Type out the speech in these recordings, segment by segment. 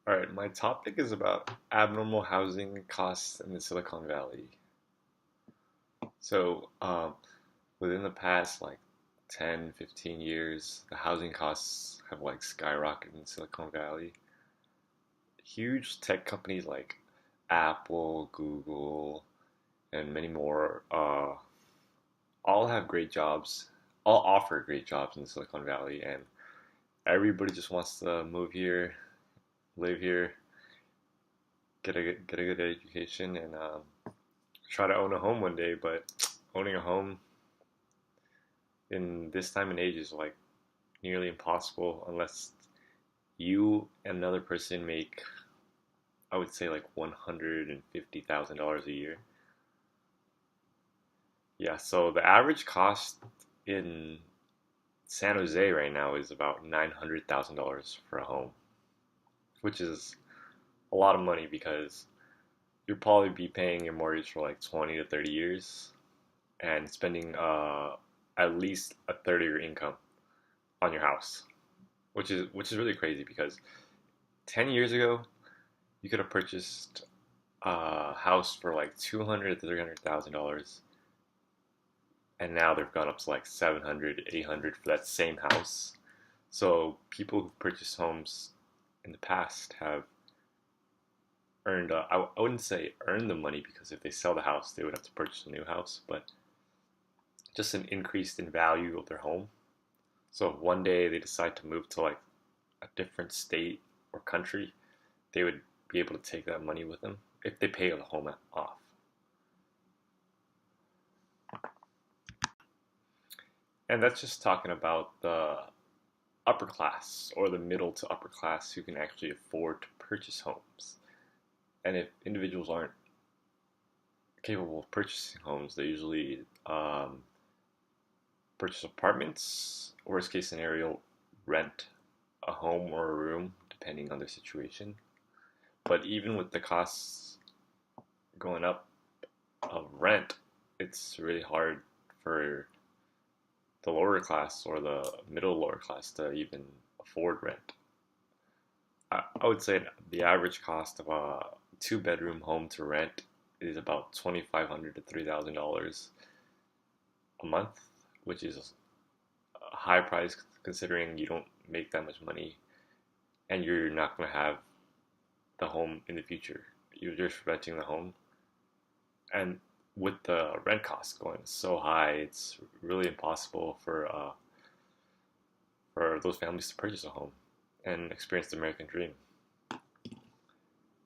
All right, my topic is about abnormal housing costs in the Silicon Valley. So, within the past 10, 15 years, the housing costs have skyrocketed in Silicon Valley. Huge tech companies like Apple, Google, and many more all have great jobs, all offer great jobs in Silicon Valley, and everybody just wants to move here, live here, get a good education, and try to own a home one day, but owning a home in this time and age is like nearly impossible unless you and another person make, I would say, like $150,000 a year. Yeah, so the average cost in San Jose right now is about $900,000 for a home, which is a lot of money because you'll probably be paying your mortgage for like 20 to 30 years and spending at least a third of your income on your house, which is really crazy because 10 years ago you could have purchased a house for like 200 to $300,000, and now they've gone up to like 700, 800 for that same house. So people who purchased homes in the past have earned, I wouldn't say earn the money because if they sell the house, they would have to purchase a new house, but just an increase in value of their home. So if one day they decide to move to like a different state or country, they would be able to take that money with them if they pay the home off. And that's just talking about the upper class or the middle to upper class who can actually afford to purchase homes. And if individuals aren't capable of purchasing homes, they usually purchase apartments. Worst case scenario, rent a home or a room, depending on their situation. But even with the costs going up of rent, it's really hard for the lower class or the middle lower class to even afford rent. I would say the average cost of a two-bedroom home to rent is about $2,500 to $3,000 a month, which is a high price considering you don't make that much money and you're not going to have the home in the future. You're just renting the home, and with the rent costs going so high, it's really impossible for those families to purchase a home and experience the American dream.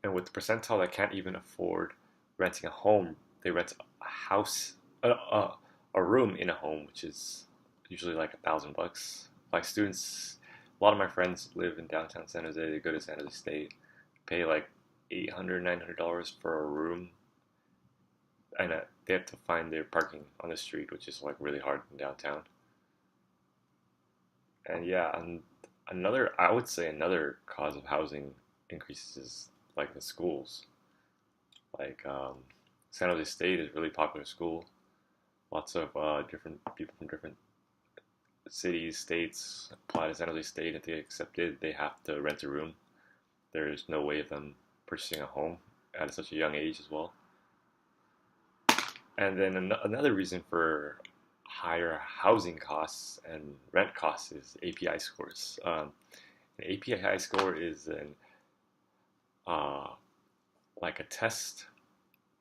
And with the percentile that can't even afford renting a home, they rent a house, a room in a home, which is usually like $1,000. Like students, a lot of my friends live in downtown San Jose. They go to San Jose State, pay like $800, $900 for a room, and they have to find their parking on the street, which is like really hard in downtown. And yeah, and I would say another cause of housing increases is like the schools. Like San Jose State is a really popular school. Lots of different people from different cities, states apply to San Jose State. If they get accepted, they have to rent a room. There's no way of them purchasing a home at such a young age as well. And then another reason for higher housing costs and rent costs is API scores. An API score is an uh, like a test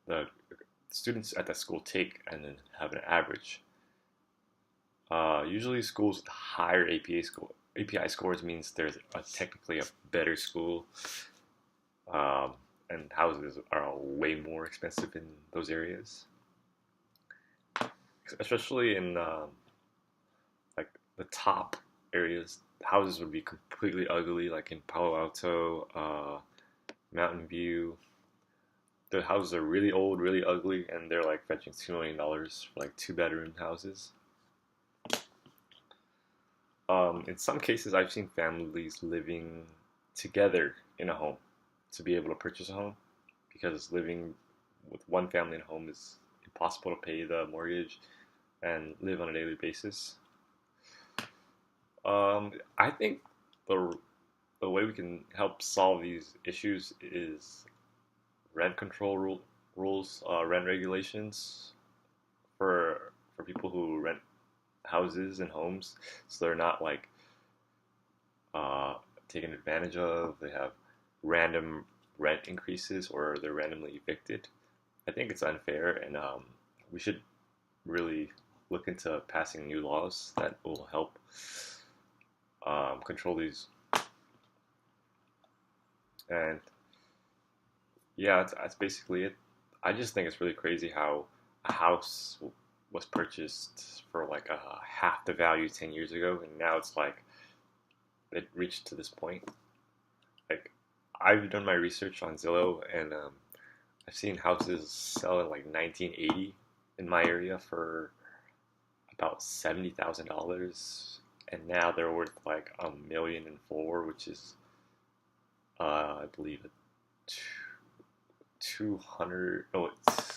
the students at that school take and then have an average. Usually, schools with higher API scores means there's technically a better school, um, and houses are way more expensive in those areas, especially in like the top areas. Houses would be completely ugly, like in Palo Alto, Mountain View. The houses are really old, really ugly, and they're like fetching $2 million for like two-bedroom houses. In some cases, I've seen families living together in a home to be able to purchase a home because living with one family in a home is impossible to pay the mortgage and live on a daily basis. I think the the way we can help solve these issues is rent control rules, rent regulations for people who rent houses and homes, so they're not like uh, taken advantage of. They have random rent increases or they're randomly evicted. I think it's unfair, and we should really look into passing new laws that will help control these. And yeah, that's basically it. I just think it's really crazy how a house was purchased for like half the value 10 years ago, and now it's like it reached to this point. Like, I've done my research on Zillow, and I've seen houses sell in like 1980 in my area for about $70,000, and now they're worth like 1,000,004, which is I believe a 200. Oh,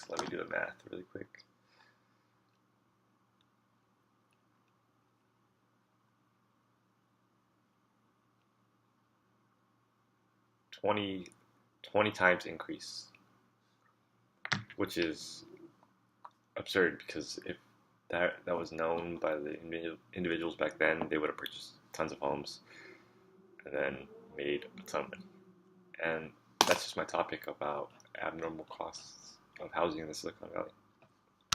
let me do the math really quick. 20, 20 times increase, which is absurd because if that was known by the individuals back then, they would have purchased tons of homes and then made a ton of money. And that's just my topic about abnormal costs of housing in the Silicon Valley.